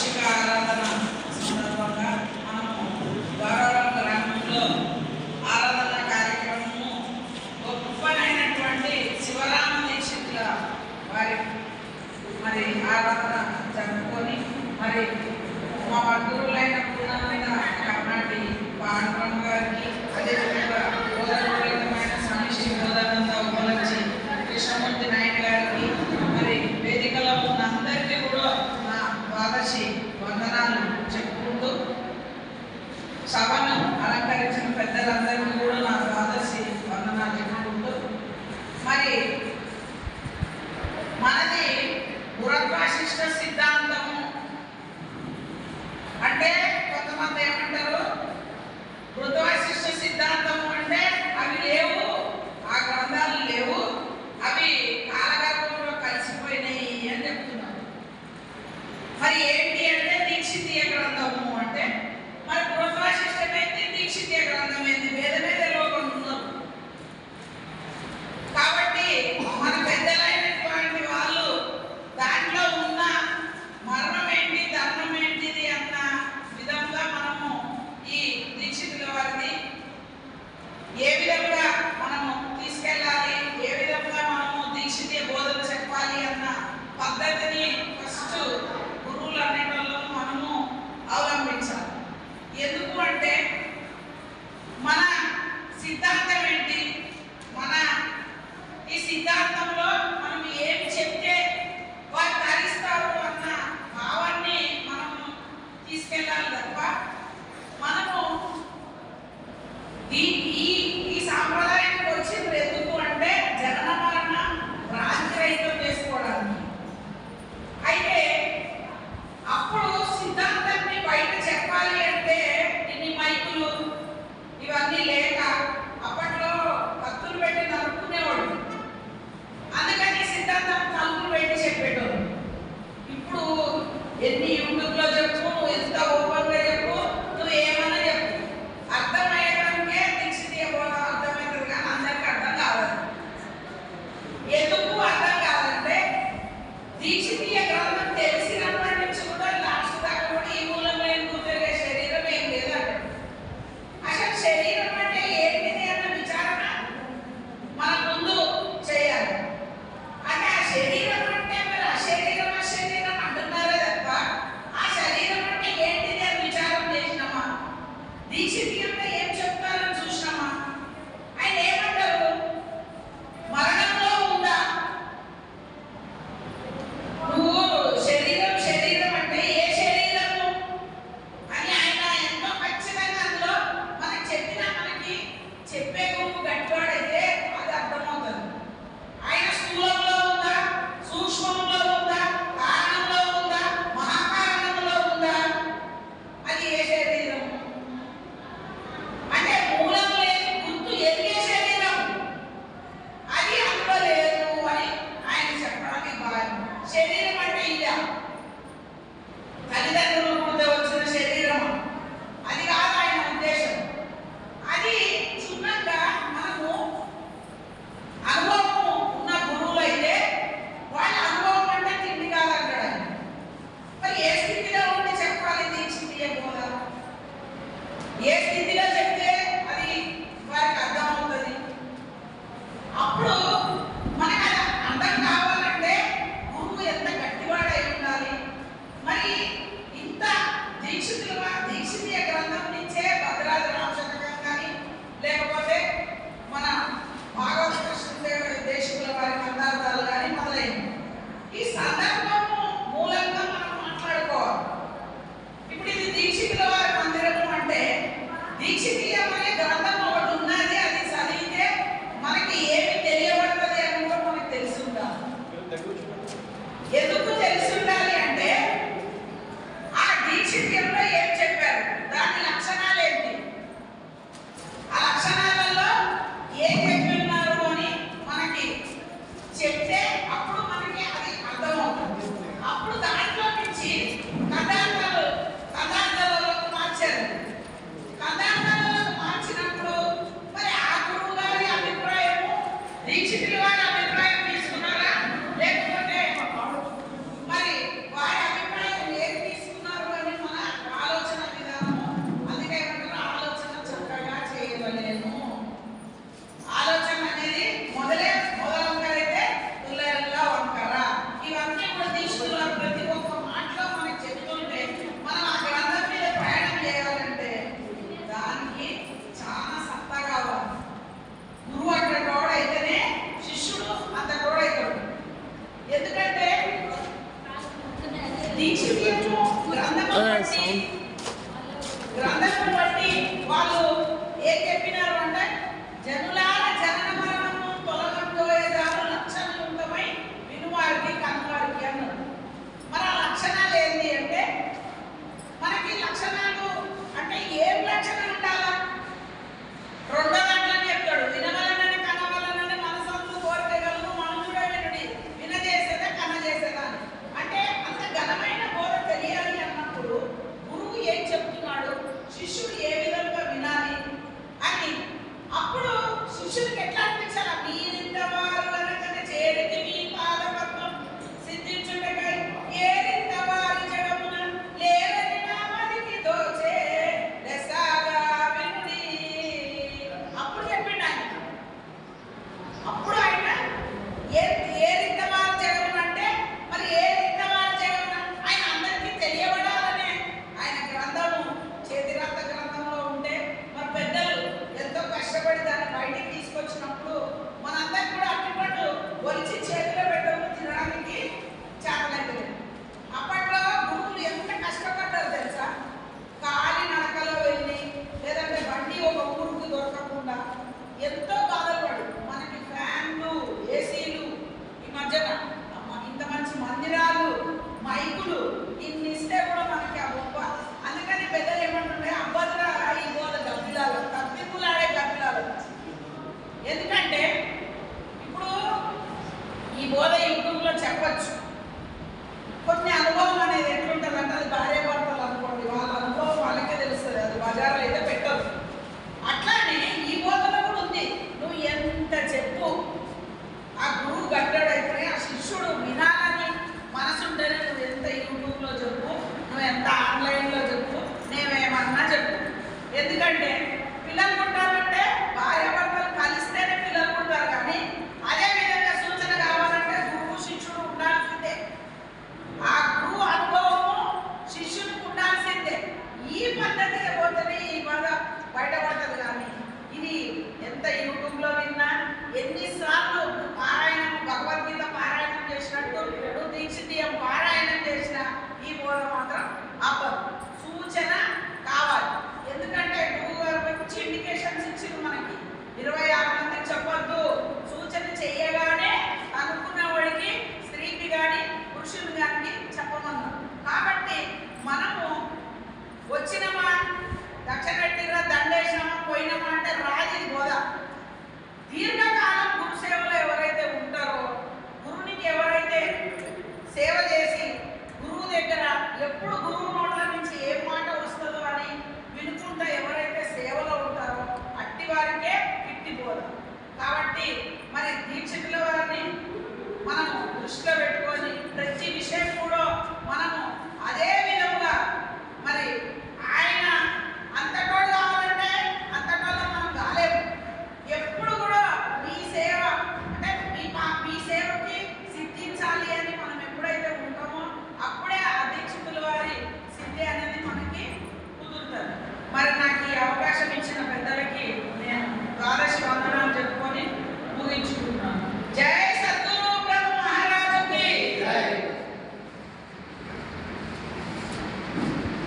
వార్షిక ఆరాధన సందర్భంగా మనము గౌరవ గ్రామంలో ఆరాధన కార్యక్రమము గొప్పనైనటువంటి శివరామ దీక్షితుల వారి మరి ఆరాధన జరుపుకొని మరి మా బంధువులైన పూర్ణమైన కర్ణాటి పాండురంగ గారికి అదేవిధంగా గోదావరిమైన సమిష్టి గోదానంద ఉపలక్షి కృష్ణమూర్తి నాయక్ గారికి మరి వేదికలో ఉన్న అందరికీ కూడా నా ద్వాదశి వందనాలు చెప్పుకుంటూ సభను అలంకరించిన పెద్దలందరికీ కూడా నా ద్వాదశి వందనాలు చెప్పుకుంటూ మరి మనది గురుత్వాశిష్ట సిద్ధాంతము అంటే కొంతమంది ఏమంటారు గురుత్వాశిష్ట సిద్ధాంతము అంటే అవి లేవు, ఆ గ్రంథాలు లేవు, అవి కాలగర్భంలో కలిసిపోయినాయి అని చెప్తున్నారు. మరి ఏంటి అంటే దీక్షితీయ గ్రంథము అంటే మరి గురుత్వాశిష్టమైంది దీక్షితీయ గ్రంథం ఏంది భేదమే తెలియకుండా ఉన్నారు. కాబట్టి మన పెద్దలైనటువంటి వాళ్ళు దాంట్లో ఉన్న మరణం ఏంటి ధర్మం ఏంటిది అన్న విధంగా మనము ఈ దీక్షితుల వారిని ఏ విధంగా మనము తీసుకెళ్ళాలి, ఏ విధంగా మనము దీక్షితీయ బోధన చెప్పాలి అన్న పద్ధతిని ఫస్ట్ గురువులు అనే వాళ్ళను మనము అవలంబించాలి. ఎందుకు అంటే మన సిద్ధాంతం ఏంటి, మన ఈ సిద్ధాంతంలో మనం ఏం చెప్తే వారు ధరిస్తారు అన్న భావాన్ని మనము తీసుకెళ్ళాలి తప్ప మనము ఈ సాంప్రదాయానికి వచ్చింది ఎందుకు అంటే జనన మరణ రాజ్యరహితం చేసుకోవడానికి. అయితే అప్పుడు సిద్ధాంతాన్ని బయట చెప్పాలి అంటే ఇన్ని మైకులు ఇవన్నీ లేక అప్పట్లో కత్తులు పెట్టి నరుక్కునేవాడు. అందుకని సిద్ధాంతం తలుపులు పెట్టి చెప్పేటోడు. ఇప్పుడు ఎన్ని యూట్యూబ్లో చెప్పు, ఎంత ఓపెన్గా చెప్పు, నువ్వు ఏమన్నా చెప్పు, అర్థమయ్యేదానికే దీక్షితీయ బోధన అర్థమవుతుంది కానీ అందరికీ అర్థం కాదు. ఎందుకు అర్థం కాదంటే దీక్షితీయ గ్రంథం తెలిసినప్పటి నుంచి కూడా లాస్ట్ దాకా కూడా ఈ మూలంలో కూర్చోగే శరీరం ఏం లేదంట. అసలు శరీరం అంటే ఏంటిది అన్న విచారణ మన ముందు చేయాలి. అంటే ఆ శరీరం అంటే మరి అశరీరం అంటున్నారే తప్ప ఆ శరీరం అంటే ఏంటిది అని విచారం చేసినామా, దీక్షితీయంగా ఏం చెప్తారని చూసినామా. ఆయన ఏమంటారు, మరణంలో ఉందా, నువ్వు శరీరం అంటే ఏ శరీరము అని ఆయన ఎంతో ఖచ్చితంగా అందులో మనకి చెప్పినా మనకి చెప్పే గురువు గట్టివాడైతే అది అర్థమవుతుంది. ఆయన స్థూలంలో ఉందా, సూక్ష్మంలో ఉందా, కారణంలో ఉందా, మహాకారణంలో ఉందా, అది ఏ శరీరం అంటే మూలం లేని గుర్తు ఎదిగే శరీరం అది అందులో లేదు అని ఆయన చెప్పడానికి భావం. శరీరం అంటే ఇదా తల్లిదండ్రులు ముందే వచ్చిన శరీరం అది కాదు ఆయన ఉద్దేశం. అది క్షుణ్ణంగా మనము అనుభవం ఉన్న గురువులు అయితే వాళ్ళ అనుభవం అంటే తిండి కాదంటాడు ఆయన. మరి ఏ స్థితిలో ఉండి చెప్పాలి దీక్షితీయ బోధ, ఏ స్థితిలో చెప్తే అది వారికి అర్థం అవుతుంది. అప్పుడు మనకు అది అర్థం కావాలంటే గురువు ఎంత గట్టివాడై ఉండాలి. మరి ఇంత దీక్షితీయము గ్రంథము బట్టి వాళ్ళు ఏం చెప్పినారు అంటే జనులార జనన మరణము తొలగబోయేదారు లక్షణయుక్తమై వినువారికి కనువారికి అన్నారు. మరి ఆ లక్షణాలు ఏంటి అంటే మనకి లక్షణాలు అంటే ఏం లక్షణం ఉండాలా? రెండో దాంట్లోనే చెప్తాడు, వినవలనని కనవలనని మనసందు కోరికగలను మనుషుడే వినుడి వినజేసేదా కనజేసేదా అని. అంటే అంత ఘనమైన బోధ తెలియాలి అన్నప్పుడు గురువు ఏం చెప్తున్నాడు, శిష్యుడు ఏ విధంగా వినాలి అని. అప్పుడు శిష్యుడికి ఎట్లా అనిపించాలి? మీరింత వారు కనుక చేరితి మీ పాదపద్మం సిద్ధించుటకై ఏరింత వారి జగమున లేదని నామదికి దోచే లెస్సాగా వినుడి. అప్పుడు చెప్పిండు ఆయన. అప్పుడు ఆయన ఏరింత వారి జగమున అంటే మరి ఏరింత వారి జగమున ఆయన అందరికీ తెలియబడాలనే ఆయన గ్రంథము చేతిరాత గ్రంథంలో ఉంటే మరి పెద్దలు ఎంతో కష్టపడి దాన్ని బయటికి తీసుకొచ్చినప్పుడు మనందరికి కూడా అట్టిపండు ఒలిచి చేతిలో పెట్టడం తినడానికి చేతలేదు. అప్పట్లో గురువులు ఎంత కష్టపడ్డారు తెలుసా? కాలి నడకలో వెళ్ళి లేదంటే బండి ఒక ఊరుకు దొరకకుండా ఎంతో బాధపడి మనకి ఫ్యాన్లు ఏసీలు ఈ మధ్యన ఇంత మంచి మందిరాలు మైకులు ఇన్ని ఇస్తే కూడా మనకి ఆ గొప్ప. అందుకని పెద్దలు ఏమంటుంటే అబ్బదురా ఈ బోధ గబ్బిలాలు తప్పిపులాడే గబ్బిలాలు. ఎందుకంటే ఇప్పుడు ఈ బోధ యూట్యూబ్లో చెప్పచ్చు. కొన్ని అనుభవం అనేది ఎట్లుంటుంది అంటే అది భార్య భర్తలు అనుకోండి, వాళ్ళ అనుభవం వాళ్ళకే తెలుస్తుంది, అది బజార్లో అయితే పెట్టదు. అట్లానే ఈ బోధన కూడా ఉంది. నువ్వు ఎంత చెప్పు ఆ గురువు గట్టాడైతేనే ఆ శిష్యుడు వినాలని మనసుంటేనే నువ్వు ఎంత యూట్యూబ్లో చెప్పు, నువ్వు ఎంత ఆన్లైన్లో చెప్పు, నేనేమన్నా చెప్పు. ఎందుకంటే పిల్లలు పుట్టాలంటే భార్య భర్తలు కలిస్తేనే పిల్లలు పుట్టారు. కానీ అదే విధంగా సూచన కావాలంటే గురువు శిష్యుడు ఉండాల్సిందే. ఆ గురువు అనుభవము శిష్యుడికి ఉండాల్సిందే. ఈ పద్ధతిగా పోతేనే ఈ బాధ బయటపడుతుంది. కానీ ఇది ఎంత యూట్యూబ్లో విన్నా ఎన్నిసార్లు పారాయణం భగవద్గీత పారాయణం చేసినట్టు నువ్వు దీక్షితీయం పారాయణం చేసిన ఈ బోధ మాత్రం అవ్వదు. సూచన కావాలి. ఎందుకంటే గురువు గారు మంచి ఇండికేషన్స్ ఇచ్చింది మనకి. 26 మందికి చెప్పొద్దు, సూచన చెయ్యగానే అనుకున్న వాడికి స్త్రీకి కానీ పురుషుని కానీ చెప్పమన్నారు. కాబట్టి మనము వచ్చినమా దక్షిణెట్టిరా దండేసినమా పోయినమా అంటే రాజీ బోధ. దీర్ఘకాలం గురు సేవలో ఎవరైతే ఉంటారో, గురువునికి ఎవరైతే సేవ చేసి గురువు దగ్గర ఎప్పుడు గురువు నోట్ల నుంచి ఏ మాట వస్తుందో అని వినుకుంటా ఎవరైతే సేవలో ఉంటారో అట్టి వారికే ఇట్టి బోధ. కాబట్టి మరి దీక్షితుల వారిని మనం దృష్టిలో పెట్టుకొని